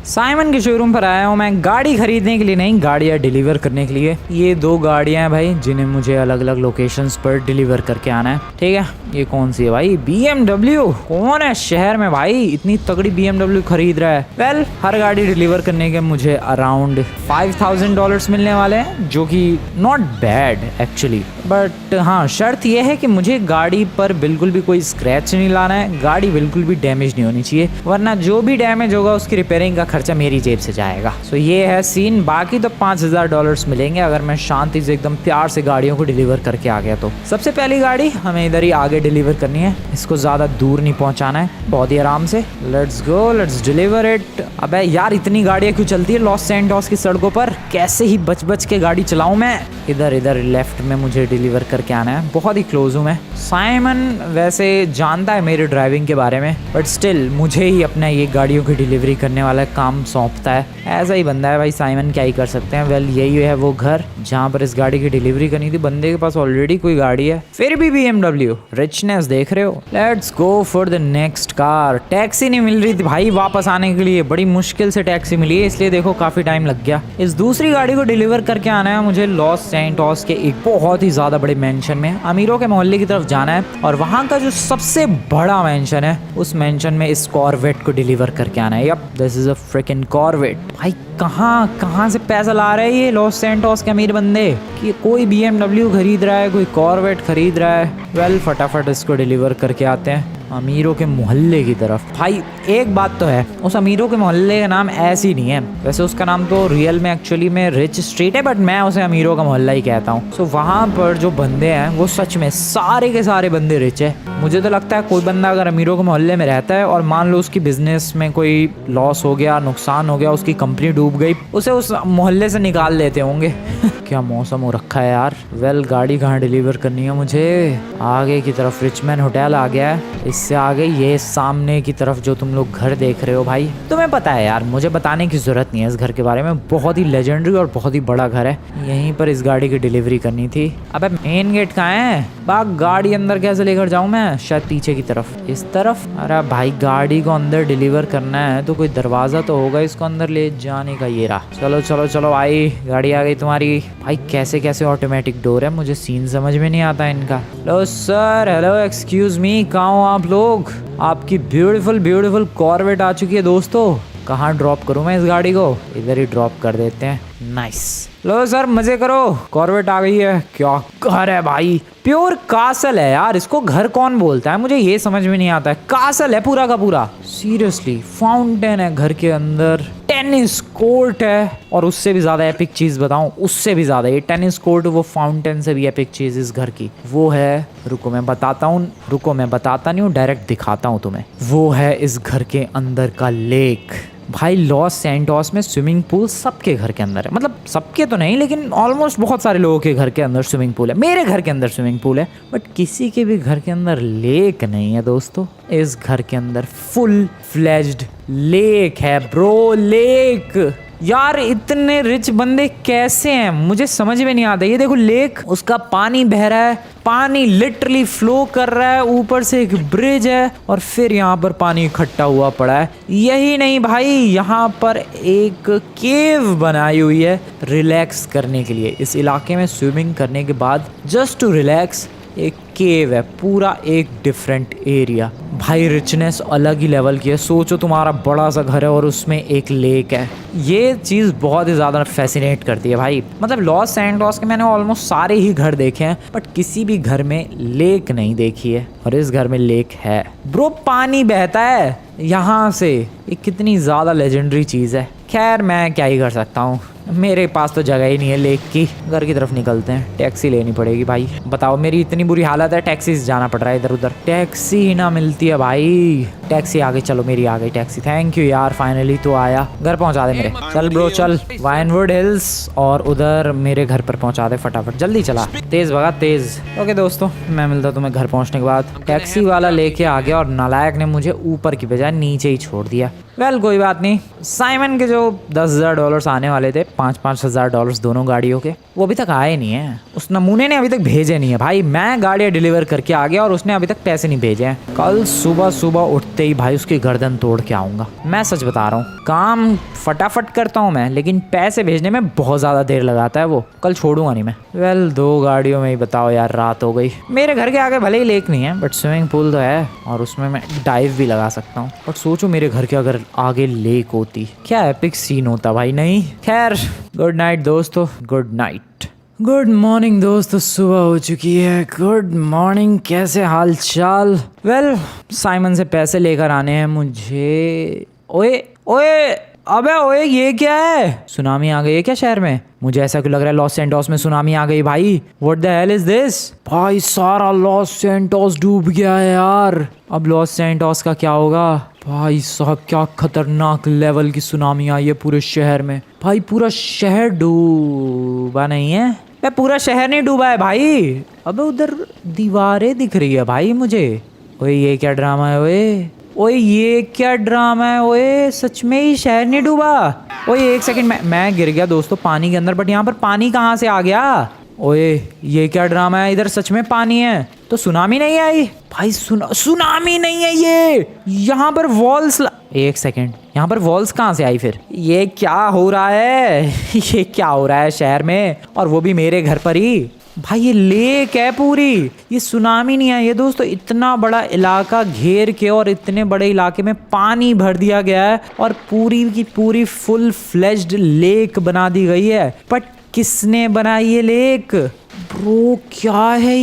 Simon के showroom पर आया हूँ मैं गाड़ी खरीदने के लिए नहीं, गाड़ियाँ डिलीवर करने के लिए। ये 2 गाड़ियाँ हैं भाई जिन्हें मुझे अलग अलग लोकेशंस पर डिलीवर करके आना है। ठीक है, ये कौन सी है भाई? BMW। कौन है शहर में भाई इतनी तगड़ी BMW खरीद रहा है? वेल, हर गाड़ी डिलीवर करने के मुझे अराउंड $5000 मिलने वाले हैं, जो कि नॉट बैड एक्चुअली। बट हाँ, शर्त यह है कि मुझे गाड़ी पर बिल्कुल भी कोई स्क्रैच नहीं लाना है, गाड़ी बिल्कुल भी डैमेज नहीं होनी चाहिए, वरना जो भी डैमेज होगा उसकी रिपेयरिंग का खर्चा मेरी जेब से जाएगा। सो ये है सीन। बाकी तो $5000 मिलेंगे अगर मैं शांति से एकदम प्यार से गाड़ियों को डिलीवर करके आ गया तो। सबसे पहली गाड़ी हमें इधर ही आगे डिलीवर करनी है, इसको ज्यादा दूर नहीं पहुंचाना है, बहुत ही आराम से। Let's go, let's deliver it. अबे यार, इतनी गाड़ियां क्यों चलती है लॉस सैंटोस की सड़कों पर? कैसे ही बच बच के गाड़ी चलाऊं मैं। इधर लेफ्ट में मुझे डिलीवर करके आना है, बहुत ही क्लोज हूँ मैं। साइमन वैसे जानता है मेरे ड्राइविंग के बारे में, बट स्टिल मुझे ही अपना ये गाड़ियों की डिलीवरी करने वाला काम सौंपता है। ऐसा ही बंदा है भाई साइमन, क्या ही कर सकते हैं। वेल, यही है वो घर जहाँ पर इस गाड़ी की डिलीवरी करनी थी। बंदे के पास ऑलरेडी कोई गाड़ी है, फिर भी BMW। रिचनेस देख रहे हो। Let's go for the next car. Taxi नहीं मिल रही थी भाई वापस आने के लिए, बड़ी मुश्किल से टैक्सी मिली है, इसलिए देखो काफी टाइम लग गया। इस दूसरी गाड़ी को डिलीवर करके आना है मुझे लॉस सैंटोस के एक बहुत ही ज्यादा बड़े मेंशन में, अमीरों के मोहल्ले की तरफ जाना है, और वहाँ का जो सबसे बड़ा मेंशन है उस मेंशन में इस कॉर्वेट को डिलीवर करके आना है। Yup, this is a freaking Corvette. भाई कहाँ से पैसा ला रहे हैं ये लॉस सैंटोस के अमीर बंदे कि कोई BMW खरीद रहा है, कोई कॉर्वेट खरीद रहा है। वेल, फटाफट इसको डिलीवर करके आते हैं अमीरों के मोहल्ले की तरफ। भाई एक बात तो है, उस अमीरों के मोहल्ले का नाम ऐसे ही नहीं है, वैसे उसका नाम तो रियल में एक्चुअली में रिच स्ट्रीट है, बट मैं उसे अमीरों का मोहल्ला ही कहता हूँ। सो वहाँ पर जो बंदे हैं वो सच में सारे के सारे बंदे रिच है। मुझे तो लगता है कोई बंदा अगर अमीरों के मोहल्ले में रहता है और मान लो उसकी बिजनेस में कोई लॉस हो गया, नुकसान हो गया, उसकी कंपनी डूब गई, उसे उस मोहल्ले से निकाल देते होंगे। क्या मौसम हो रखा है यार। वेल, गाड़ी कहाँ डिलीवर करनी है मुझे? आगे की तरफ रिचमैन होटल आ गया है, इससे आगे ये सामने की तरफ जो तुम लोग घर देख रहे हो भाई, तुम्हें पता है यार, मुझे बताने की जरूरत नहीं है इस घर के बारे में। बहुत ही लेजेंडरी और बहुत ही बड़ा घर है। यहीं पर इस गाड़ी की डिलीवरी करनी थी। अबे मेन गेट कहाँ है? बाग गाड़ी अंदर कैसे लेकर जाऊं मैं? शायद पीछे की तरफ, इस तरफ। अरे भाई, गाड़ी को अंदर डिलीवर करना है तो कोई दरवाजा तो होगा इसको अंदर ले जाने का। ये रहा। चलो चलो चलो भाई, गाड़ी आ गई तुम्हारी। भाई कैसे कैसे ऑटोमेटिक डोर है, मुझे सीन समझ में नहीं आता इनका। Hello sir, hello excuse me, कहाँ हो आप लोग? आपकी ब्यूटीफुल कॉर्वेट आ चुकी है दोस्तों। कहाँ ड्रॉप करूँ मैं इस गाड़ी को? इधर ही ड्रॉप कर देते हैं। नाइस। लो सर, मजे करो, कॉर्वेट आ गई है। क्या घर है भाई, प्योर कासल है यार। इसको घर कौन बोलता है मुझे ये समझ में नहीं आता है। कासल है पूरा का पूरा, सीरियसली। फाउंटेन है घर के अंदर, टेनिस कोर्ट है, और उससे भी ज्यादा एपिक चीज बताऊं, उससे भी ज्यादा ये टेनिस कोर्ट वो फाउंटेन से भी एपिक चीज इस घर की वो है। रुको मैं बताता नहीं हूँ, डायरेक्ट दिखाता हूँ तुम्हें। वो है इस घर के अंदर का लेक। भाई लॉस सैंटोस में स्विमिंग पूल सबके घर के अंदर है, मतलब सबके तो नहीं लेकिन ऑलमोस्ट बहुत सारे लोगों के घर के अंदर स्विमिंग पूल है। मेरे घर के अंदर स्विमिंग पूल है, बट किसी के भी घर के अंदर लेक नहीं है दोस्तों। इस घर के अंदर फुल फ्लेज्ड लेक है ब्रो, लेक। यार इतने रिच बंदे कैसे हैं मुझे समझ में नहीं आता। ये देखो लेक, उसका पानी बह रहा है, पानी लिटरली फ्लो कर रहा है, ऊपर से एक ब्रिज है और फिर यहाँ पर पानी इकट्ठा हुआ पड़ा है। यही नहीं भाई, यहाँ पर एक केव बनाई हुई है रिलैक्स करने के लिए। इस इलाके में स्विमिंग करने के बाद जस्ट टू रिलैक्स एक केव है, पूरा एक डिफरेंट एरिया। भाई रिचनेस अलग ही लेवल की है। सोचो तुम्हारा बड़ा सा घर है और उसमें एक लेक है। ये चीज़ बहुत ही ज़्यादा फैसिनेट करती है भाई। मतलब लॉस सैंटोस के मैंने ऑलमोस्ट सारे ही घर देखे हैं, बट किसी भी घर में लेक नहीं देखी है, और इस घर में लेक है ब्रो। पानी बहता है यहाँ से, ये कितनी ज़्यादा लेजेंडरी चीज़ है। खैर मैं क्या ही कर सकता हूँ, मेरे पास तो जगह ही नहीं है लेक की। घर की तरफ निकलते हैं, टैक्सी लेनी पड़ेगी भाई। बताओ मेरी इतनी बुरी हालत है, टैक्सी से जाना पड़ रहा है इधर उधर, टैक्सी ही ना मिलती है भाई। टैक्सी आ गई, चलो मेरी आ गई टैक्सी। थैंक यू यार, फाइनली तो आया। घर पहुंचा दे मेरे, चल ब्रो चल। वाइनवुड हिल्स और उधर मेरे घर पर पहुंचा दे फटाफट, जल्दी चला, तेज भगा तेज। ओके दोस्तों, मैं मिलता हूँ तुम्हें घर पहुंचने के बाद। टैक्सी वाला लेके आ गया और नालायक ने मुझे ऊपर की बजाय नीचे ही छोड़ दिया। वेल कोई बात नहीं। साइमन के जो $10,000 आने वाले थे, $5,000 दोनों गाड़ियों के, वो अभी तक आए नहीं है। उस नमूने ने अभी तक भेजे नहीं है भाई। मैं गाड़ियाँ डिलीवर करके आ गया और उसने अभी तक पैसे नहीं भेजे हैं। कल सुबह सुबह उठते ही भाई उसकी गर्दन तोड़ के आऊँगा। मैं सच बता रहा हूँ, काम फटाफट करता हूँ मैं, लेकिन पैसे भेजने में बहुत ज़्यादा देर लगाता है वो। कल छोड़ूंगा नहीं मैं। वेल 2 गाड़ियों में ही बताओ यार, रात हो गई। मेरे घर के आगे भले ही लेक नहीं है, बट स्विमिंग पूल तो है और उसमें मैं डाइव भी लगा सकता हूँ। बट सोचो मेरे घर के अगर आगे लेक होती, क्या एपिक सीन होता भाई। नहीं, खैर गुड नाइट दोस्तों, गुड नाइट। गुड मॉर्निंग दोस्तों, सुबह हो चुकी है। गुड मॉर्निंग, कैसे हाल चाल। वेल साइमन से पैसे लेकर आने हैं मुझे। ओए ओए, अबे ओए, ये क्या है? सुनामी आ गई है क्या शहर में? मुझे ऐसा क्यों लग रहा है लॉस सैंटोस में सुनामी आ गई भाई। What the hell is this? भाई सारा लॉस सैंटोस डूब गया है यार। अब लॉस सैंटोस का क्या होगा? भाई साहब क्या खतरनाक लेवल की सुनामी आई है पूरे शहर में। भाई पूरा शहर डूबा नहीं है? पूरा शहर नहीं डूबा है भाई। अबे उधर दीवारें दिख रही है भाई मुझे। ओए ये क्या ड्रामा है? ओए ये क्या ड्रामा है? ओए सच में ही शहर नहीं डूबा? ओए एक सेकंड, मैं गिर गया दोस्तों पानी के अंदर, बट यहाँ पर पानी कहाँ से आ गया? ओए ये क्या ड्रामा है? इधर सच में पानी है तो सुनामी नहीं आई भाई? सुनामी नहीं है ये। यहाँ पर वॉल्स एक सेकंड, यहाँ पर वॉल्स कहाँ से आई फिर? ये क्या हो रहा है? ये क्या हो रहा है शहर में, और वो भी मेरे घर पर ही? भाई ये लेक है पूरी, ये सुनामी नहीं है ये दोस्तों। इतना बड़ा इलाका घेर के और इतने बड़े इलाके में पानी भर दिया गया है और पूरी की पूरी फुल फ्लेज्ड लेक बना दी गई है। बट किसने बनाई ये लेक? ब्रो क्या है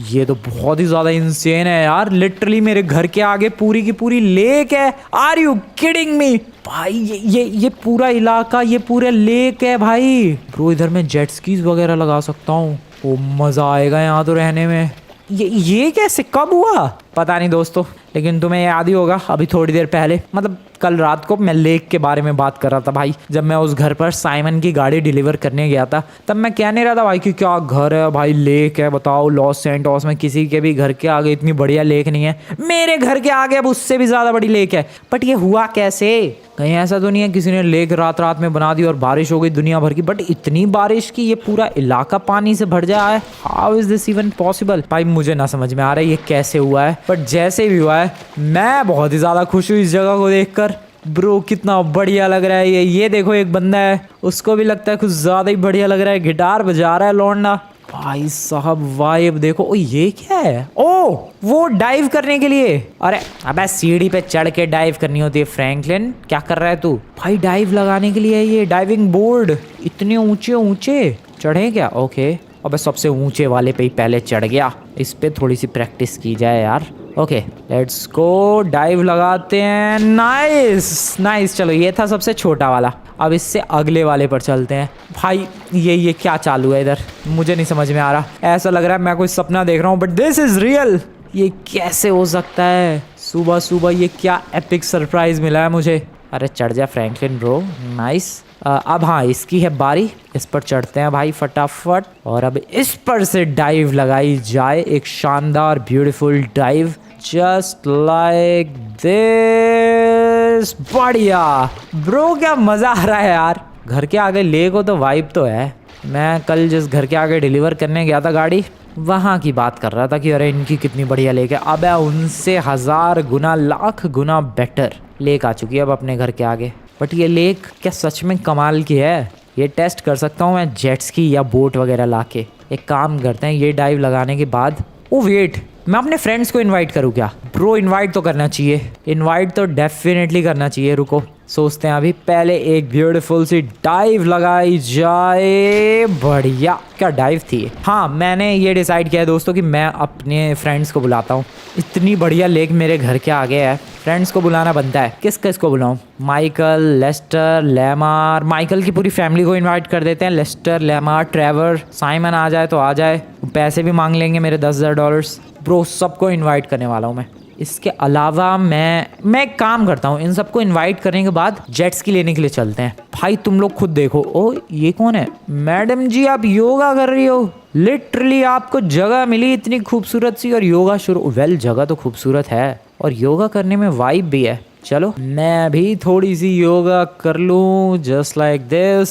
ये तो बहुत ही ज्यादा इंसेन है यार। लिटरली मेरे घर के आगे पूरी की पूरी लेक है। Are you kidding me? भाई ये पूरा इलाका, ये पूरा लेक है भाई। ब्रो इधर मैं जेट स्कीज वगैरह लगा सकता हूँ। ओ मजा आएगा यहाँ तो रहने में। ये कैसे, कब हुआ पता नहीं दोस्तों, लेकिन तुम्हें याद ही होगा अभी थोड़ी देर पहले, मतलब कल रात को मैं लेक के बारे में बात कर रहा था भाई। जब मैं उस घर पर साइमन की गाड़ी डिलीवर करने गया था, तब मैं कह नहीं रहा था भाई कि क्या घर है भाई, लेक है। बताओ लॉस सैंटोस में किसी के भी घर के आगे इतनी बढ़िया लेक नहीं है। मेरे घर के आगे अब उससे भी ज्यादा बड़ी लेक है। बट ये हुआ कैसे? कहीं ऐसा तो नहीं है किसी ने लेक रात में बना दी और बारिश हो गई दुनिया भर की? बट इतनी बारिश की ये पूरा इलाका पानी से भर जाए, how is this even possible? भाई मुझे ना समझ में आ रहा है ये कैसे हुआ है, बट जैसे भी हुआ है मैं बहुत ही ज्यादा खुश हूँ इस जगह को देखकर। ब्रो कितना बढ़िया लग रहा है ये देखो एक बंदा है, उसको भी लगता है कुछ ज्यादा ही बढ़िया लग रहा है। गिटार बजा रहा है लौंडा। भाई साहब वाइब देखो। ओ ये क्या है? ओ वो डाइव करने के लिए। अरे अबे सीढ़ी पे चढ़ के डाइव करनी होती है। फ्रैंकलिन क्या कर रहा है तू? भाई डाइव लगाने के लिए है ये डाइविंग बोर्ड। इतने ऊंचे ऊंचे चढ़े क्या? ओके, अबे सबसे ऊंचे वाले पे ही पहले चढ़ गया। इस पे थोड़ी सी प्रैक्टिस की जाए यार। ओके लेट्स गो, डाइव लगाते हैं। Nice nice. चलो ये था सबसे छोटा वाला, अब इससे अगले वाले पर चलते हैं। भाई ये क्या चालू है इधर? मुझे नहीं समझ में आ रहा। ऐसा लग रहा है मैं कोई सपना देख रहा हूँ, बट दिस इज रियल। ये कैसे हो सकता है? सुबह सुबह ये क्या एपिक सरप्राइज मिला है मुझे। अरे चढ़ जा फ्रैंकलिन ब्रो, नाइस। अब हाँ इसकी है बारी, इस पर चढ़ते हैं भाई फटाफट। और अब इस पर से डाइव लगाई जाए, एक शानदार beautiful dive, just like this. बढ़िया ब्रो, क्या मजा आ रहा है यार। घर के आगे लेक हो तो वाइब तो है। मैं कल जिस घर के आगे डिलीवर करने गया था गाड़ी, वहाँ की बात कर रहा था कि अरे इनकी कितनी बढ़िया लेक है। अब उनसे 1000 गुना लाख गुना बेटर लेक आ चुकी है अब अपने घर के आगे। बट ये लेक क्या सच में कमाल की है? ये टेस्ट कर सकता हूँ मैं जेट्स की या बोट वगैरह लाके। एक काम करते हैं, ये डाइव लगाने के बाद, ओ वेट, मैं अपने फ्रेंड्स को इनवाइट करूँ क्या? ब्रो इनवाइट तो करना चाहिए, इनवाइट तो डेफिनेटली करना चाहिए। रुको सोचते हैं अभी, पहले एक ब्यूटीफुल सी डाइव लगाई जाए। बढ़िया, क्या डाइव थी। हाँ मैंने ये डिसाइड किया है दोस्तों कि मैं अपने फ्रेंड्स को बुलाता हूँ। इतनी बढ़िया लेक मेरे घर के आगे है, फ्रेंड्स को बुलाना बनता है। किसको बुलाऊं? Michael, Lester, Lamar. माइकल की पूरी फैमिली को इनवाइट कर देते हैं। लेस्टर, लेमार, ट्रेवर, साइमन आ जाए तो आ जाए। पैसे भी मांग लेंगे मेरे $10,000। ब्रो सबको इनवाइट करने वाला हूँ मैं। इसके अलावा मैं एक काम करता हूँ, इन सबको इनवाइट करने के बाद जेट्स की लेने के लिए चलते हैं। भाई तुम लोग खुद देखो। ओ ये कौन है? मैडम जी आप योगा कर रही हो? लिटरली आपको जगह मिली इतनी खूबसूरत सी और योगा शुरू। वेल जगह तो खूबसूरत है और योगा करने में वाइब भी है। चलो मैं भी थोड़ी सी योगा कर लूँ, जस्ट लाइक दिस।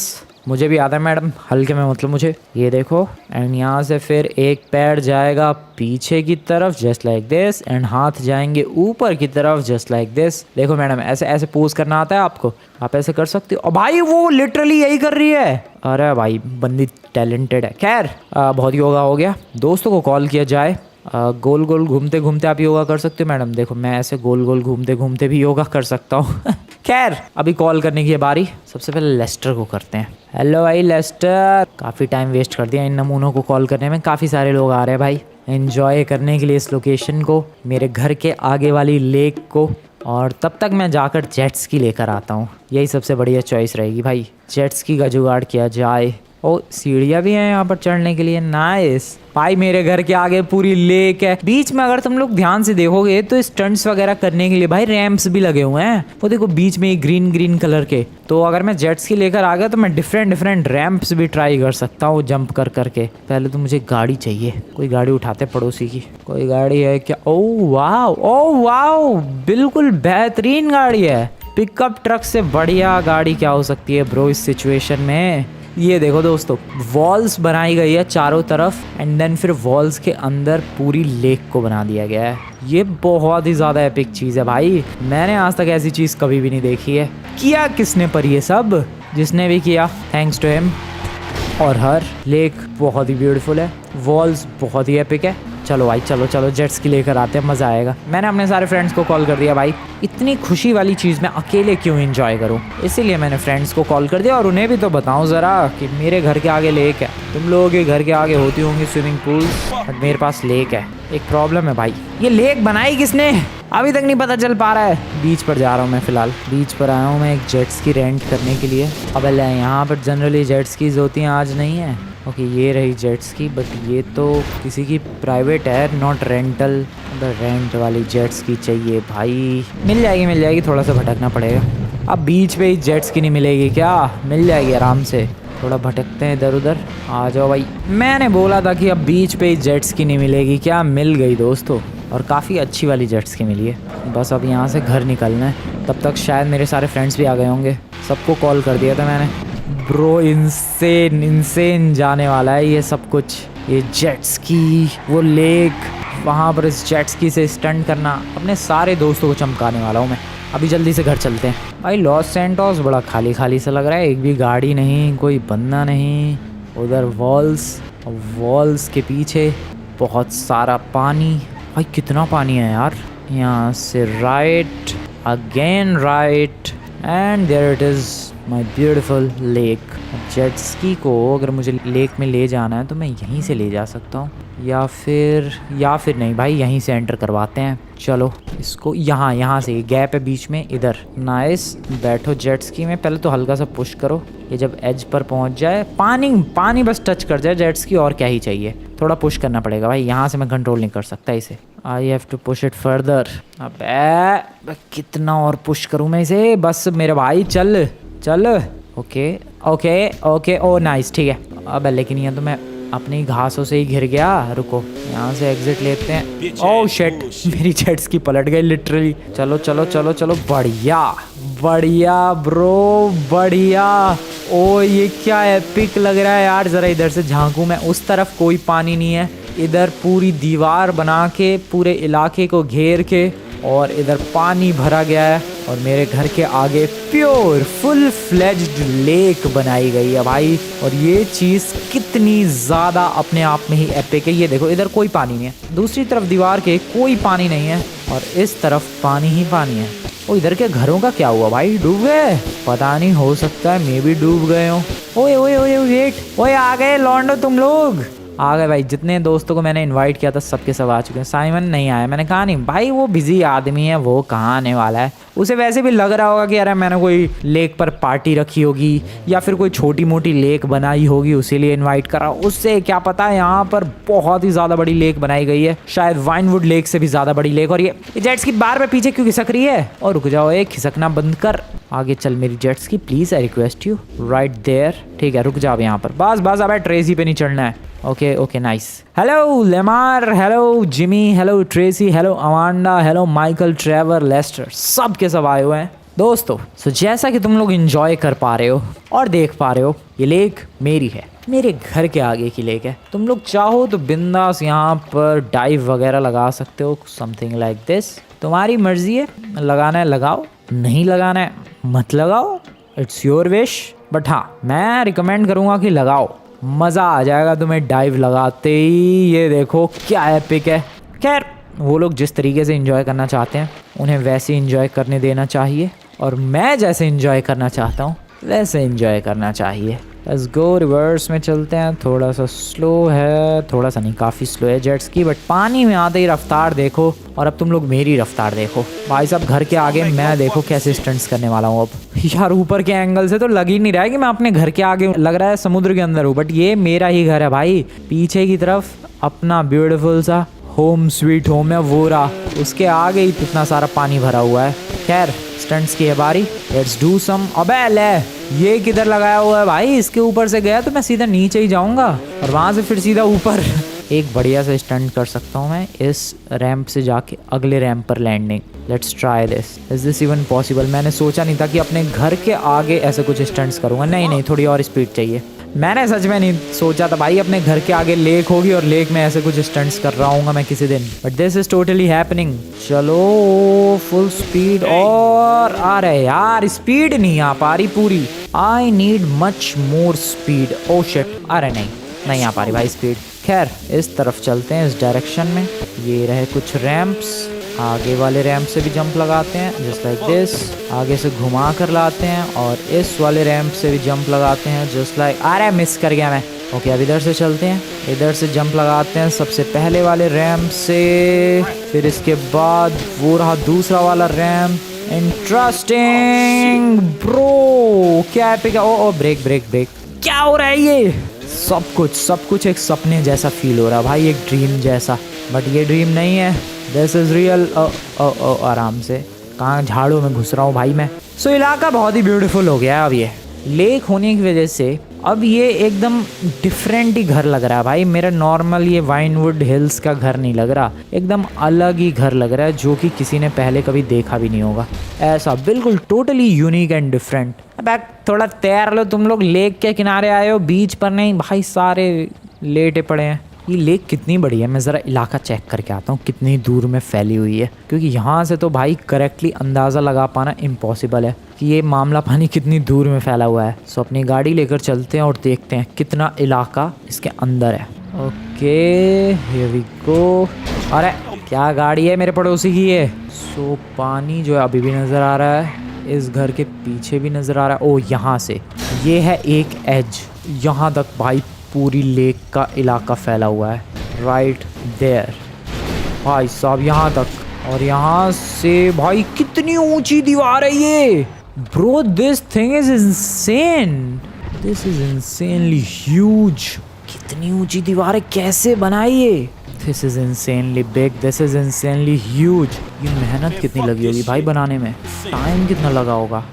मुझे भी आता है मैडम, हल्के में मतलब मुझे। ये देखो, एंड यहाँ से फिर एक पैर जाएगा पीछे की तरफ जस्ट लाइक दिस, एंड हाथ जाएंगे ऊपर की तरफ जस्ट लाइक दिस। देखो मैडम, ऐसे ऐसे पोज करना आता है आपको, आप ऐसे कर सकते हो। और भाई वो लिटरली यही कर रही है। अरे भाई बंदी टैलेंटेड है। खैर बहुत योगा हो गया, दोस्तों को कॉल किया जाए। गोल गोल घूमते घूमते आप योगा कर सकते हो मैडम। देखो मैं ऐसे गोल गोल घूमते घूमते भी योगा कर सकता हूँ। खैर अभी कॉल करने की है बारी। सबसे पहले लेस्टर को करते हैं। हेलो भाई लेस्टर, काफ़ी टाइम वेस्ट कर दिया इन नमूनों को कॉल करने में। काफ़ी सारे लोग आ रहे हैं भाई एंजॉय करने के लिए इस लोकेशन को, मेरे घर के आगे वाली लेक को। और तब तक मैं जाकर जेट्स की लेकर आता हूँ, यही सबसे बढ़िया चॉइस रहेगी भाई। जेट्स की का जुगाड़ किया जाए। ओ सीढ़ियाँ भी हैं यहाँ पर चढ़ने के लिए, नाइस। भाई मेरे घर के आगे पूरी लेक है। बीच में अगर तुम लोग ध्यान से देखोगे तो स्टंट्स वगैरह करने के लिए भाई रैंप्स भी लगे हुए हैं। वो देखो बीच में ग्रीन ग्रीन कलर के। तो अगर मैं जेट्स की लेकर आ गया तो मैं डिफरेंट रैंप्स भी ट्राई कर सकता हूँ जंप कर करके। पहले तो मुझे गाड़ी चाहिए, कोई गाड़ी उठाते पड़ोसी की। कोई गाड़ी है क्या? ओ वाओ, बिल्कुल बेहतरीन गाड़ी है। पिकअप ट्रक से बढ़िया गाड़ी क्या हो सकती है ब्रो इस सिचुएशन में। ये देखो दोस्तों, वॉल्स बनाई गई है चारों तरफ, एंड देन फिर वॉल्स के अंदर पूरी लेक को बना दिया गया है। ये बहुत ही ज़्यादा एपिक चीज़ है भाई, मैंने आज तक ऐसी चीज़ कभी भी नहीं देखी है। किया किसने पर ये सब? जिसने भी किया थैंक्स टू हिम और हर। लेक बहुत ही ब्यूटीफुल है, वॉल्स बहुत ही एपिक है। चलो भाई चलो जेट्स की लेकर आते हैं, मज़ा आएगा। मैंने अपने सारे फ्रेंड्स को कॉल कर दिया भाई। इतनी खुशी वाली चीज़ मैं अकेले क्यों एंजॉय करूं, इसीलिए मैंने फ्रेंड्स को कॉल कर दिया। और उन्हें भी तो बताऊं ज़रा कि मेरे घर के आगे लेक है। तुम लोगों के घर के आगे होती होंगी स्विमिंग पूल, बट मेरे पास लेक है। एक प्रॉब्लम है भाई, ये लेक बनाई किसने अभी तक नहीं पता चल पा रहा है। बीच पर जा रहा हूँ मैं, फ़िलहाल बीच पर आया हूँ मैं एक जेट्स की रेंट करने के लिए। अब यहाँ पर जनरली जेट्स की होती हैं, आज नहीं है। ओके ये रही जेट्स की, बट ये तो किसी की प्राइवेट है, नॉट रेंटल। रेंट वाली जेट्स की चाहिए भाई। मिल जाएगी, थोड़ा सा भटकना पड़ेगा। अब बीच पे ही जेट्स की नहीं मिलेगी क्या? मिल जाएगी आराम से, थोड़ा भटकते हैं इधर उधर। आ जाओ भाई, मैंने बोला था कि अब बीच पे ही जेट्स की नहीं मिलेगी क्या? मिल गई दोस्तों, और काफ़ी अच्छी वाली जेट्स की मिली है। बस अब यहाँ से घर निकलना है, तब तक शायद मेरे सारे फ्रेंड्स भी आ गए होंगे। सबको कॉल कर दिया था मैंने। ब्रो इंसेन जाने वाला है ये सब कुछ। ये जेट्स की, वो लेक, वहाँ पर इस जेट्स की से स्टंट करना, अपने सारे दोस्तों को चमकाने वाला हूँ मैं। अभी जल्दी से घर चलते हैं भाई। लॉस सैंटोस बड़ा खाली खाली सा लग रहा है, एक भी गाड़ी नहीं, कोई बंदा नहीं। उधर वॉल्स के पीछे बहुत सारा पानी। भाई कितना पानी है यार। यहाँ से right, again right, and there it is my beautiful lake. Jet ski को अगर मुझे लेक में ले जाना है तो मैं यहीं से ले जा सकता हूँ, या फिर नहीं भाई, यहीं से एंटर करवाते हैं। चलो इसको यहाँ से, गैप है बीच में, इधर। नाइस, बैठो जेट स्की में। पहले तो हल्का सा पुश करो, ये जब एज पर पहुँच जाए, पानी बस टच कर जाए जेट स्की, और क्या ही चाहिए। थोड़ा पुश करना पड़ेगा भाई, यहाँ से मैं कंट्रोल नहीं कर सकता इसे। I have to push it further. अबे कितना और पुश करूँ मैं इसे? बस मेरे भाई चल। ओके ओ नाइस, ठीक है। अब लेकिन ये तो मैं अपनी घासों से ही घिर गया। रुको, यहाँ से एग्जिट लेते हैं। ओह शिट, मेरी जेट्स की पलट गई लिटरली। चलो, बढ़िया ब्रो, बढ़िया। ओ ये क्या एपिक लग रहा है यार। ज़रा इधर से झांकू मैं, उस तरफ कोई पानी नहीं है, इधर पूरी दीवार बना के पूरे इलाके को घेर के, और इधर पानी भरा गया है, और मेरे घर के आगे प्योर फुल फ्लेज्ड लेक बनाई गई है भाई। और ये चीज़ कितनी ज़्यादा अपने आप में ही एपिक है। ये देखो, इधर कोई पानी नहीं है, दूसरी तरफ दीवार के कोई पानी नहीं है, और इस तरफ पानी ही पानी है। ओ इधर के घरों का क्या हुआ भाई? डूब गए? पता नहीं, हो सकता है मैं भी डूब गए हूँ। ओए वेट, ओए आ गए लौंडो, तुम लोग आ गए भाई। जितने दोस्तों को मैंने इनवाइट किया था सबके सब आ चुके हैं। साइमन नहीं आया, मैंने कहा नहीं भाई, वो बिजी आदमी है, वो कहाँ आने वाला है। उसे वैसे भी लग रहा होगा कि यार मैंने कोई लेक पर पार्टी रखी होगी, या फिर कोई छोटी मोटी लेक बनाई होगी, उसीलिए इनवाइट करा। उससे क्या पता है, यहाँ पर बहुत ही ज़्यादा बड़ी लेक बनाई गई है, शायद वाइनवुड लेक से भी ज़्यादा बड़ी लेक। और ये जेट्स की बार में पीछे क्यों खिसक रही है? और रुक जाओ, एक खिसकना बंद कर, आगे चल मेरी जेट्स की, please I request you, right there. ठीक है, रुक जाओ यहाँ पर, बस अब ट्रेसी पे नहीं चढ़ना है। Okay okay nice. Hello Lamar, hello Jimmy, hello Tracey, hello Amanda, hello Michael, Trevor, Lester, सब के सब आए हुए हैं दोस्तों। सो जैसा कि तुम लोग एंजॉय कर पा रहे हो और देख पा रहे हो, ये लेक मेरी है, मेरे घर के आगे की लेक है। तुम लोग चाहो तो बिंदास यहाँ पर डाइव वगैरह लगा सकते हो, समथिंग लाइक दिस। तुम्हारी मर्जी है, लगाना है लगाओ, नहीं लगाना है मत लगाओ, इट्स योर विश। बट हाँ, मैं रिकमेंड करूँगा कि लगाओ, मज़ा आ जाएगा तुम्हें डाइव लगाते ही। ये देखो क्या एपिक है। खैर, वो लोग जिस तरीके से एंजॉय करना चाहते हैं उन्हें वैसे एंजॉय करने देना चाहिए, और मैं जैसे एंजॉय करना चाहता हूँ वैसे एंजॉय करना चाहिए। लेट्स गो, रिवर्स में चलते हैं। थोड़ा सा स्लो है, थोड़ा सा नहीं, काफ़ी स्लो है जेट्स की, बट पानी में आते ही रफ्तार देखो। और अब तुम लोग मेरी रफ्तार देखो भाई साहब। घर के आगे मैं देखो कैसे स्टंट्स करने वाला हूँ अब। यार ऊपर के एंगल से तो लग ही नहीं रहा है कि मैं अपने घर के आगे, लग रहा है समुद्र के अंदर हूँ, बट ये मेरा ही घर है भाई। पीछे की तरफ अपना ब्यूटीफुल सा होम स्वीट होम है, वो रहा, उसके आगे ही इतना सारा पानी भरा हुआ है। खैर, स्टंट्स की है बारी, लेट्स डू सम। अबे ले, ये किधर लगाया हुआ है भाई? इसके ऊपर से गया तो मैं सीधा नीचे ही जाऊंगा और वहां से फिर सीधा ऊपर। एक बढ़िया सा स्टंट कर सकता हूँ मैं इस रैंप से जाके अगले रैंप पर landing. Let's try this. Is this even possible? मैंने सोचा नहीं था कि अपने घर के आगे ऐसे कुछ स्टंट्स करूंगा। नहीं नहीं, थोड़ी और स्पीड चाहिए। मैंने सच में नहीं सोचा था भाई अपने घर के आगे लेक होगी और लेक में ऐसे कुछ स्टंट्स कर रहा हूँ मैं किसी दिन, but this is totally happening. चलो फुल स्पीड, और आ रहे यार, स्पीड नहीं आ पा रही पूरी। I need much more speed. Oh shit, अरे नहीं आ पा रही भाई स्पीड। खैर, इस तरफ चलते हैं, इस डायरेक्शन में। ये रहे कुछ रैंप्स, आगे वाले रैंप से भी जंप लगाते हैं जस्ट लाइक दिस, आगे से घुमा कर लाते हैं, और इस वाले रैंप से भी जंप लगाते हैं जस्ट लाइक, अरे मिस कर गया मैं। ओके, अब इधर से चलते हैं, इधर से जंप लगाते हैं सबसे पहले वाले रैंप से, फिर इसके बाद वो रहा दूसरा वाला रैंप। इंटरेस्टिंग ब्रो, क्या एपिक है। ओ ब्रेक ब्रेक ब्रेक, क्या हो रहा है ये? सब कुछ एक सपने जैसा फील हो रहा है भाई, एक ड्रीम जैसा, बट ये ड्रीम नहीं है, दिस इज रियल। आराम से, कहाँ झाड़ों में घुस रहा हूँ भाई मैं। सो इलाका बहुत ही ब्यूटीफुल हो गया है अब। ये लेक होने की वजह से अब ये एकदम डिफरेंट ही घर लग रहा है भाई। मेरा नॉर्मल ये वाइनवुड हिल्स का घर नहीं लग रहा, एकदम अलग ही घर लग रहा है, जो कि किसी ने पहले कभी देखा भी नहीं होगा। ऐसा बिल्कुल टोटली यूनिक एंड डिफरेंट। अब थोड़ा तैयार लो, तुम लोग लेक के किनारे आए हो, बीच पर नहीं भाई, सारे लेटे पड़े हैं। ये लेक कितनी बड़ी है, मैं ज़रा इलाका चेक करके आता हूँ कितनी दूर में फैली हुई है, क्योंकि यहाँ से तो भाई करेक्टली अंदाज़ा लगा पाना इम्पॉसिबल है कि ये मामला पानी कितनी दूर में फैला हुआ है। सो अपनी गाड़ी लेकर चलते हैं और देखते हैं कितना इलाका इसके अंदर है। Okay here we go. अरे क्या गाड़ी है मेरे पड़ोसी की ये। सो पानी जो है अभी भी नज़र आ रहा है, इस घर के पीछे भी नज़र आ रहा है। ओ यहाँ से, ये है एक एज, यहाँ तक भाई पूरी लेक का इलाका फैला हुआ है, राइट देयर भाई साहब, यहाँ तक। और यहाँ से भाई कितनी ऊंची दीवार है ये bro, this thing is insane, this is insanely huge. कितनी ऊंची दीवार है, कैसे बनाई ये? This is insanely big, this is insanely huge. ये मेहनत कितनी लगी होगी भाई बनाने में, टाइम कितना लगा होगा,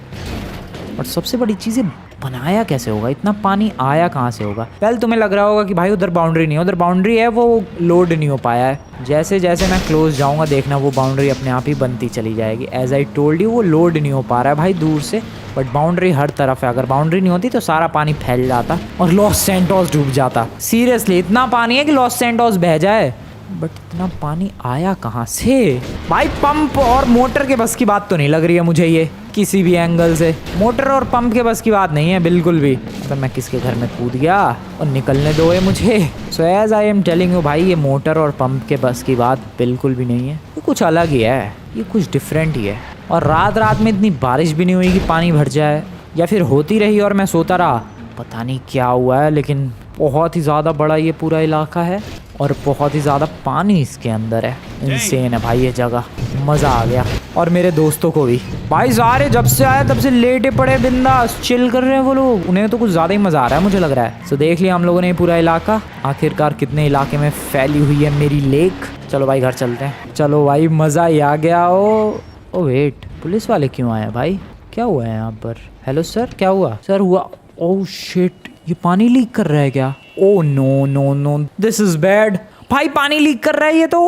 और सबसे बड़ी चीज़ है बनाया कैसे होगा, इतना पानी आया कहाँ से होगा? पहले तुम्हें लग रहा होगा कि भाई उधर बाउंड्री नहीं है, उधर बाउंड्री है, वो लोड नहीं हो पाया है। जैसे जैसे मैं क्लोज जाऊंगा देखना वो बाउंड्री अपने आप ही बनती चली जाएगी। एज आई टोल्ड यू, वो लोड नहीं हो पा रहा है भाई दूर से, बट बाउंड्री हर तरफ है। अगर बाउंड्री नहीं होती तो सारा पानी फैल जाता और लॉस सैंटोस डूब जाता। सीरियसली इतना पानी है कि लॉस सैंटोस बह जाए, बट इतना पानी आया कहाँ से भाई? पंप और मोटर के बस की बात तो नहीं लग रही है मुझे ये किसी भी एंगल से। मोटर और पंप के बस की बात नहीं है बिल्कुल भी। तो मैं किसके घर में कूद गया, और निकलने दो ये मुझे। So as I am telling you भाई, ये मोटर और पंप के बस की बात बिल्कुल भी नहीं है, ये कुछ अलग ही है, ये कुछ डिफरेंट ही है। और रात रात में इतनी बारिश भी नहीं हुई कि पानी भर जाए, या फिर होती रही और मैं सोता रहा, पता नहीं क्या हुआ है। लेकिन बहुत ही ज़्यादा बड़ा ये पूरा इलाका है और बहुत ही ज़्यादा पानी इसके अंदर है। इंसेन है भाई ये जगह, मज़ा आ गया। और मेरे दोस्तों को भी भाई, सारे जब से आए तब से लेटे पड़े बिंदास चिल कर रहे हैं वो लोग, उन्हें तो कुछ ज़्यादा ही मज़ा आ रहा है मुझे लग रहा है। तो देख लिया हम लोगों ने पूरा इलाका, आखिरकार कितने इलाके में फैली हुई है मेरी लेक। चलो भाई घर चलते हैं, चलो भाई मज़ा ही आ गया। ओ वेट, पुलिस वाले क्यों आए भाई? क्या हुआ है यहाँ पर? हेलो सर, क्या हुआ? सर हुआ, ओह शिट, ये पानी लीक कर रहा है क्या? Oh no no no, this is bad. भाई पानी लीक कर रहा है ये तो।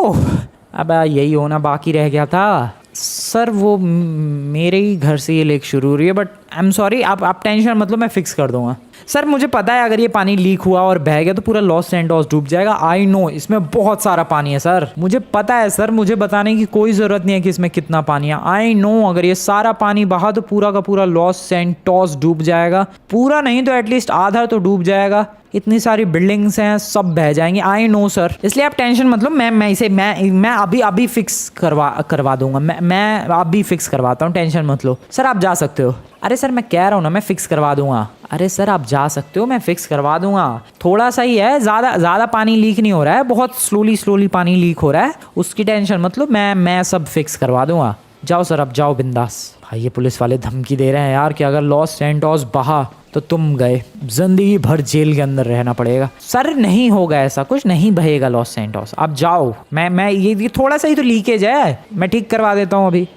अब यही होना बाकी रह गया था सर। वो मेरे ही घर से ये लीक शुरू हो रही है, बट आई एम सॉरी, आप टेंशन मतलब मैं फिक्स कर दूंगा सर। मुझे पता है अगर ये पानी लीक हुआ और बह गया तो पूरा लॉस सैंटोस डूब जाएगा। आई नो इसमें बहुत सारा पानी है सर, मुझे पता है सर, मुझे बताने की कोई ज़रूरत नहीं है कि इसमें कितना पानी है। आई नो अगर ये सारा पानी बहा तो पूरा का पूरा लॉस सैंटोस डूब जाएगा। पूरा नहीं तो एटलीस्ट आधा तो डूब जाएगा। इतनी सारी बिल्डिंग्स हैं, सब बह जाएंगी। आई नो सर, इसलिए आप टेंशन मतलब मैं अभी फिक्स करवा दूंगा। मैं अभी फिक्स करवाता हूँ, टेंशन मत लो सर। आप जा सकते हो। अरे सर मैं कह रहा हूँ ना मैं फिक्स करवा दूंगा। अरे सर आप जा सकते हो, मैं फिक्स करवा दूंगा। थोड़ा सा ही है, ज़्यादा पानी लीक नहीं हो रहा है, बहुत स्लोली पानी लीक हो रहा है, उसकी टेंशन मतलब मैं सब फिक्स करवा दूंगा। जाओ सर, अब जाओ बिंदास। भाई ये पुलिस वाले धमकी दे रहे हैं यार कि अगर लॉस सैंटोस बहा तो तुम गए, जिंदगी भर जेल के अंदर रहना पड़ेगा। सर नहीं होगा ऐसा कुछ, नहीं बहेगा लॉस सैंटोस, आप जाओ। मैं ये थोड़ा सा ही तो लीकेज है, मैं ठीक करवा देता हूँ अभी।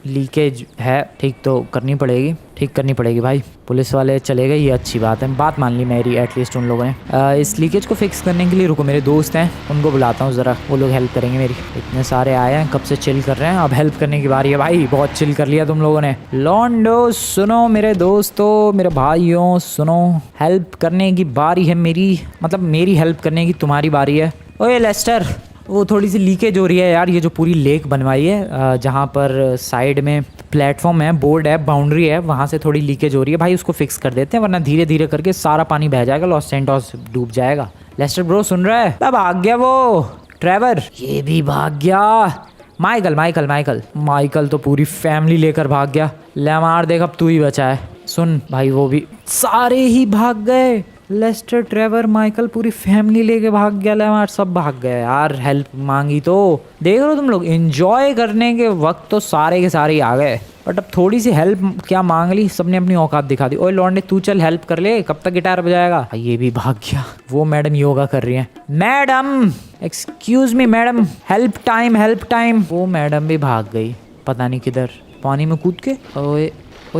लीकेज है, ठीक तो करनी पड़ेगी, ठीक करनी पड़ेगी भाई। पुलिस वाले चले गए, ये अच्छी बात है, बात मान ली मेरी एटलीस्ट उन लोगों ने। इस लीकेज को फिक्स करने के लिए रुको, मेरे दोस्त हैं उनको बुलाता हूँ ज़रा, वो लोग हेल्प करेंगे मेरी। इतने सारे आए हैं, कब से चिल कर रहे हैं, अब हेल्प करने की बारी है भाई। बहुत चिल कर लिया तुम लोगों ने। लॉन्डो सुनो, मेरे दोस्तों, मेरे भाइयों सुनो, हेल्प करने की बारी है मेरी, मतलब मेरी हेल्प करने की तुम्हारी बारी है। ओए लेस्टर, वो थोड़ी सी लीकेज हो रही है यार, ये जो पूरी लेक बनवाई है जहाँ पर साइड में प्लेटफॉर्म है, बोर्ड है, बाउंड्री है, वहाँ से थोड़ी लीकेज हो रही है भाई, उसको फिक्स कर देते हैं, वरना धीरे धीरे करके सारा पानी बह जाएगा, लॉस सैंटोस डूब जाएगा। लेस्टर ब्रो सुन रहा है? अब भाग गया वो ट्रेवर, ये भी भाग गया। माइकल तो पूरी फैमिली लेकर भाग गया। ले मार, देख अब तू ही बचा है। सुन भाई, वो भी सारे ही भाग गए। लेस्टर, ट्रेवर, माइकल, पूरी फैमिली लेके भाग गया। लेमार सब भाग गए यार, हेल्प मांगी तो देख रहे हो तुम लोग, एंजॉय करने के वक्त तो सारे के सारे ही आ गए, बट अब थोड़ी सी हेल्प क्या मांग ली, सबने अपनी औकात दिखा दी। ओए लौंडे तू चल हेल्प कर ले, कब तक गिटार बजाएगा? ये भी भाग गया। वो मैडम योगा कर रही है। Madam excuse me madam, help time. वो मैडम भी भाग गई, पता नहीं किधर, पानी में कूद के। ओए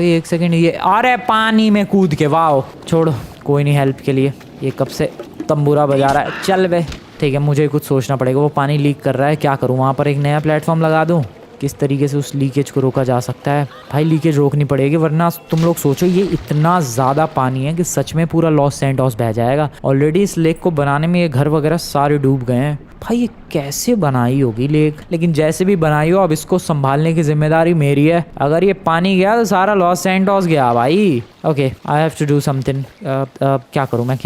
एक सेकंड, ये अरे पानी में कूद के, वाओ। छोड़ो, कोई नहीं, हेल्प के लिए ये कब से तंबूरा बजा रहा है। चल बे, ठीक है, मुझे कुछ सोचना पड़ेगा। वो पानी लीक कर रहा है, क्या करूँ? वहाँ पर एक नया प्लेटफॉर्म लगा दूँ? किस तरीके से उस लीकेज को रोका जा सकता है? भाई लीकेज रोकनी पड़ेगी, वरना तुम लोग सोचो ये इतना ज़्यादा पानी है कि सच में पूरा लॉस सैंटोस बह जाएगा। ऑलरेडी इस लेक को बनाने में ये घर वगैरह सारे डूब गए हैं। भाई ये कैसे बनाई होगी लेक, लेकिन जैसे भी बनाई हो, अब इसको संभालने की जिम्मेदारी मेरी है। अगर ये पानी गया तो सारा लॉस सैंटोस गया भाई। Okay, I have to do something. क्या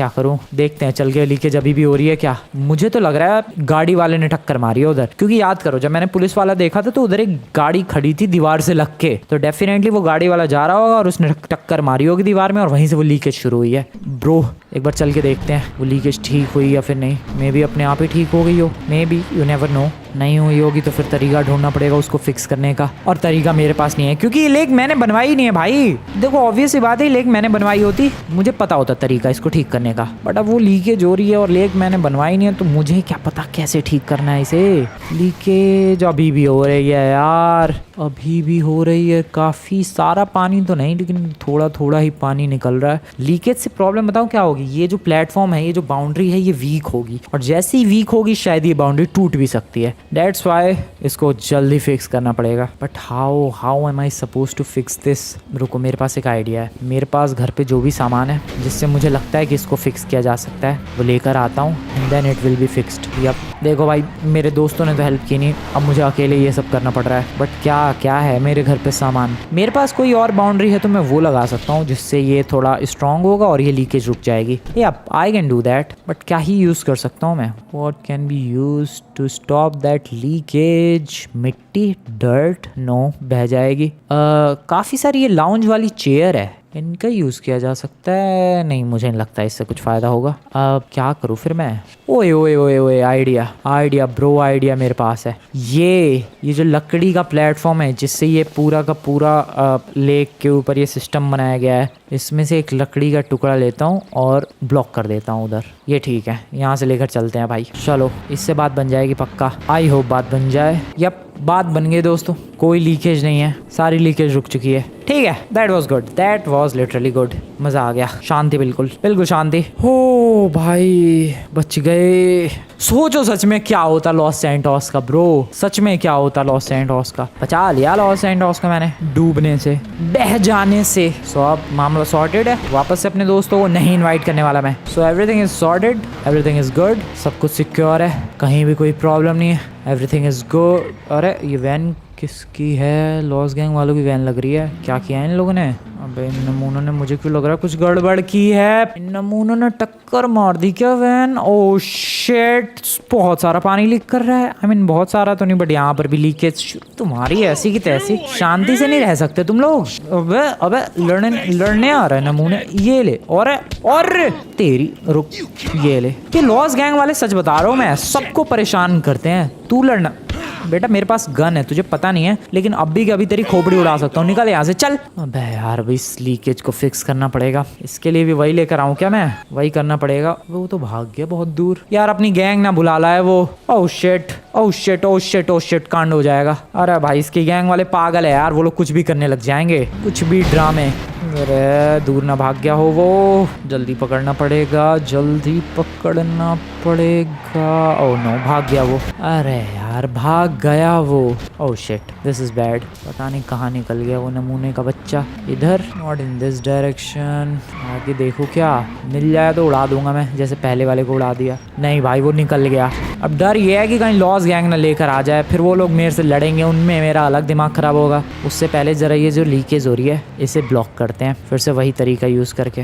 करूँ? देखते हैं, चल के। लीकेज अभी भी हो रही है क्या? मुझे तो लग रहा है गाड़ी वाले ने टक्कर मारी है उधर, क्योंकि याद करो जब मैंने पुलिस वाला देखा था तो उधर एक गाड़ी खड़ी थी दीवार से लग के, तो डेफिनेटली वो गाड़ी वाला जा रहा होगा और उसने टक्कर मारी होगी दीवार में, और वहीं से वो लीकेज शुरू हुई है। ब्रो एक बार चल के देखते हैं वो लीकेज ठीक हुई या फिर नहीं। मे बी अपने आप ही ठीक हो गई हो, may be, you never know. नहीं हुई होगी तो फिर तरीका ढूंढना पड़ेगा उसको फिक्स करने का, और तरीका मेरे पास नहीं है क्योंकि ये लेक मैंने बनवाई नहीं है भाई। देखो ऑब्वियस सी बात है, लेक मैंने बनवाई होती मुझे पता होता तरीका इसको ठीक करने का, बट अब वो लीकेज हो रही है और लेक मैंने बनवाई नहीं है, तो मुझे क्या पता कैसे ठीक करना है इसे। लीकेज अभी भी हो रही है यार, अभी भी हो रही है। काफ़ी सारा पानी तो नहीं, लेकिन थोड़ा थोड़ा ही पानी निकल रहा है। लीकेज से प्रॉब्लम बताऊँ क्या होगी? ये जो प्लेटफॉर्म है, ये जो बाउंड्री है, ये वीक होगी, और जैसे ही वीक होगी शायद ये बाउंड्री टूट भी सकती है। That's why इसको जल्दी फिक्स करना पड़ेगा। But how am I suppose to fix this? रुको, मेरे पास एक आइडिया है। मेरे पास घर पे जो भी सामान है जिससे मुझे लगता है कि इसको फिक्स किया जा सकता है, वो लेकर आता हूँ, and then it will be fixed. Yup, देखो भाई, मेरे दोस्तों ने तो हेल्प की नहीं, अब मुझे अकेले ये सब करना पड़ रहा है। बट क्या है मेरे घर पे सामान? मेरे पास कोई और बाउंड्री है तो मैं वो लगा सकता हूँ, जिससे ये थोड़ा स्ट्रांग होगा और ये लीकेज रुक जाएगी। Yup, I can do that. But क्या ही यूज़ कर सकता हूँ मैं? What can be use to stop that leakage? मिट्टी, डर्ट? नो, बह जाएगी। काफ़ी सारी ये लाउंज वाली चेयर है, इनका यूज़ किया जा सकता है। नहीं, मुझे नहीं लगता इससे कुछ फ़ायदा होगा। क्या करूँ फिर मैं? ओए आइडिया ब्रो, आइडिया मेरे पास है। ये जो लकड़ी का प्लेटफॉर्म है जिससे ये पूरा का पूरा लेक के ऊपर ये सिस्टम बनाया गया है, इसमें से एक लकड़ी का टुकड़ा लेता हूँ और ब्लॉक कर देता हूँ उधर। ये ठीक है, यहाँ से लेकर चलते हैं भाई। चलो, इससे बात बन जाएगी पक्का। आई होप बात बन जाए। यप, बात बन गई दोस्तों, कोई लीकेज नहीं है, सारी लीकेज रुक चुकी है। ठीक है, that was good, that was literally good. मजा आ गया, शांति, बिल्कुल बिल्कुल शांति। हो भाई बच गए। सोचो सच में क्या होता लॉस सैंटोस का ब्रो, सच में क्या होता लॉस सैंटोस का। बचा लिया लॉस सैंटोस का मैंने डूबने से, बह जाने से। सो अब मामला सॉर्टेड है, वापस से अपने दोस्तों को नहीं इनवाइट करने वाला मैं। So everything is sorted, everything is good, सब कुछ सिक्योर है, कहीं भी कोई प्रॉब्लम नहीं है, एवरीथिंग इज गुड। अरे ये वैन किसकी है? लॉस गैंग वालों की वैन लग रही है। क्या किया है इन लोगों ने? अबे इन नमूनों ने, मुझे क्यों लग रहा है कुछ गड़बड़ की है। इन नमूनों ने टक्कर मार दी क्या वैन? ओह शिट, बहुत सारा पानी लीक कर रहा है। आई मीन बहुत सारा तो नहीं, बट यहाँ पर भी लीकेज। तुम्हारी ऐसी की तैसी, शांति से नहीं रह सकते तुम लोग। अबे अबे लड़ने आ रहे हैं नमूने। ये ले, और तेरी रुक, ये ले। ये लॉस गैंग वाले सच बता रहा हूँ मैं, सबको परेशान करते हैं। तू लड़ना बेटा, मेरे पास गन है, तुझे पता नहीं है, लेकिन अभी के अभी तेरी खोपड़ी उड़ा सकता हूँ। निकल यहाँ से, चल। अबे यार भाई, इस लीकेज को फिक्स करना पड़ेगा। इसके लिए भी वही लेकर आऊँ क्या मैं? वही करना पड़ेगा। वो तो भाग गया बहुत दूर। यार अपनी गैंग ना बुला ला है वो। Oh shit, oh shit, oh shit, oh shit, कांड हो जाएगा। अरे भाई इसकी गैंग वाले पागल है यार, वो लोग कुछ भी करने लग जाएंगे, कुछ भी ड्रामे। अरे दूर ना भाग गया हो वो, जल्दी पकड़ना पड़ेगा, जल्दी पकड़ना पड़ेगा। ओह नो, भाग गया वो। अरे यार भाग गया वो। Oh shit, this is bad. पता नहीं कहाँ निकल गया वो नमूने का बच्चा। इधर, नॉट इन दिस डायरेक्शन। आगे देखो, क्या मिल जाए तो उड़ा दूंगा मैं, जैसे पहले वाले को उड़ा दिया। नहीं भाई वो निकल गया। अब डर ये है कि कहीं लॉस गैंग ना लेकर आ जाए, फिर वो लोग मेरे से लड़ेंगे, उनमें मेरा अलग दिमाग खराब होगा। उससे पहले जरा ये जो लीकेज हो रही है इसे ब्लॉक करते हैं, फिर से वही तरीका यूज करके।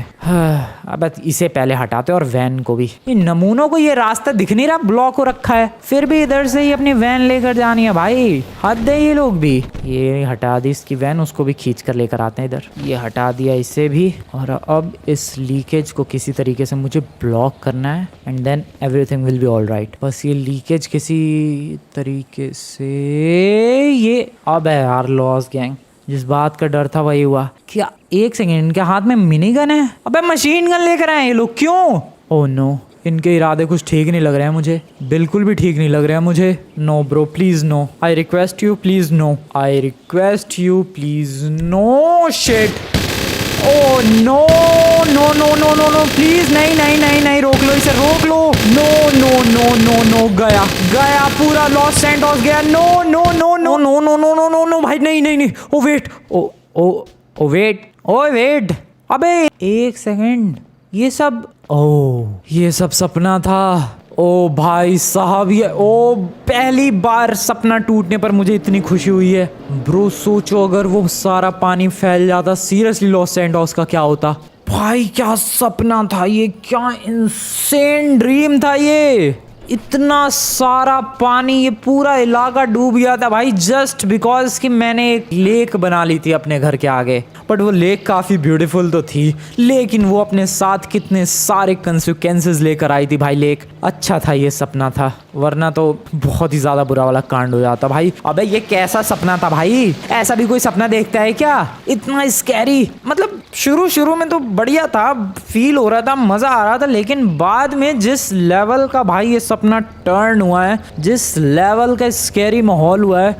अब इसे पहले हटाते हैं, और वैन को भी। इन नमूनों को ये रास्ता दिख नहीं रहा, ब्लॉक हो रखा है, फिर भी इधर से ही अपनी वैन लेकर जानी है भाई। हद है ये लोग भी। ये हटा दी इसकी वैन, उसको भी खींच कर लेकर आते हैं इधर। ये हटा दिया इसे भी, और अब इस लीकेज को किसी तरीके से मुझे ब्लॉक करना है, and then everything will be all right. बस ये लीकेज किसी तरीके से, ये अब है यार लॉस गैंग, जिस बात का डर था वही हुआ। क्या एक सेकेंड, इनके हाथ में मिनी गन है? अबे मशीन गन लेकर आए ये लोग, क्यों? ओह नो, इनके इरादे कुछ ठीक नहीं लग रहे हैं मुझे, बिल्कुल भी ठीक नहीं लग रहे हैं मुझे। No bro please no, I request you please no, I request you please no. Shit, oh no no no no no no, please नहीं नहीं नहीं नहीं, रोक लो इसे, रोक लो। No no no no no, गया गया, पूरा लॉस सैंटोस गया। No no no no no no no no no no भाई, नहीं नहीं नहीं। Oh wait, oh oh oh wait, oh wait, अबे एक सेकंड, ये सब, ओ ये सब सपना था। ओ भाई साहब, ये ओ पहली बार सपना टूटने पर मुझे इतनी खुशी हुई है ब्रो। सोचो अगर वो सारा पानी फैल जाता, सीरियसली लॉस सैंटोस का क्या होता भाई। क्या सपना था ये, क्या इनसेन ड्रीम था ये। इतना सारा पानी, ये पूरा इलाका डूब गया था भाई, जस्ट बिकॉज कि मैंने एक लेक बना ली थी अपने घर के आगे। बट वो लेक काफ़ी ब्यूटीफुल तो थी, लेकिन वो अपने साथ कितने सारे कंसिक्वेंसेस लेकर आई थी भाई लेक। अच्छा था ये सपना था, वरना तो बहुत ही ज़्यादा बुरा वाला कांड हो जाता भाई। अबे ये कैसा सपना था भाई, ऐसा भी कोई सपना देखता है क्या? इतना स्कैरी, मतलब शुरू में तो बढ़िया था, फील हो रहा था, मज़ा आ रहा था, लेकिन बाद में जिस लेवल का भाई ये सपना टर्न हुआ है, जिस लेवल का स्कैरी माहौल हुआ है,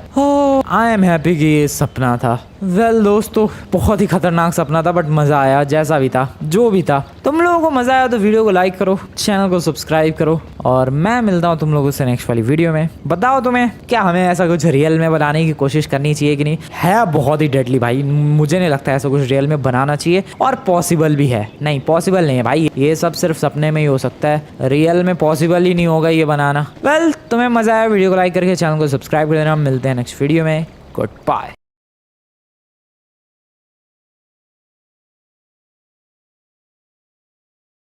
आई एम हैप्पी कि ये सपना था। वेल दोस्तों, बहुत ही खतरनाक सपना था, बट मज़ा आया, जैसा भी था, जो भी था। तुम लोगों को मज़ा आया तो वीडियो को लाइक करो, चैनल को सब्सक्राइब करो, और मैं मिलता हूँ तुम लोगों से नेक्स्ट वाली वीडियो में। बताओ तुम्हें क्या हमें ऐसा कुछ रियल में बनाने की कोशिश करनी चाहिए कि नहीं? है बहुत ही डेडली भाई, मुझे नहीं लगता ऐसा कुछ रियल में बनाना चाहिए, और पॉसिबल भी है। नहीं, पॉसिबल नहीं है भाई, ये सब सिर्फ सपने में ही हो सकता है, रियल में पॉसिबल ही नहीं होगा ये बनाना। वेल तुम्हें मज़ा आया, वीडियो को लाइक करके चैनल को सब्सक्राइब कर देना। मिलते हैं नेक्स्ट वीडियो में, गुड बाय।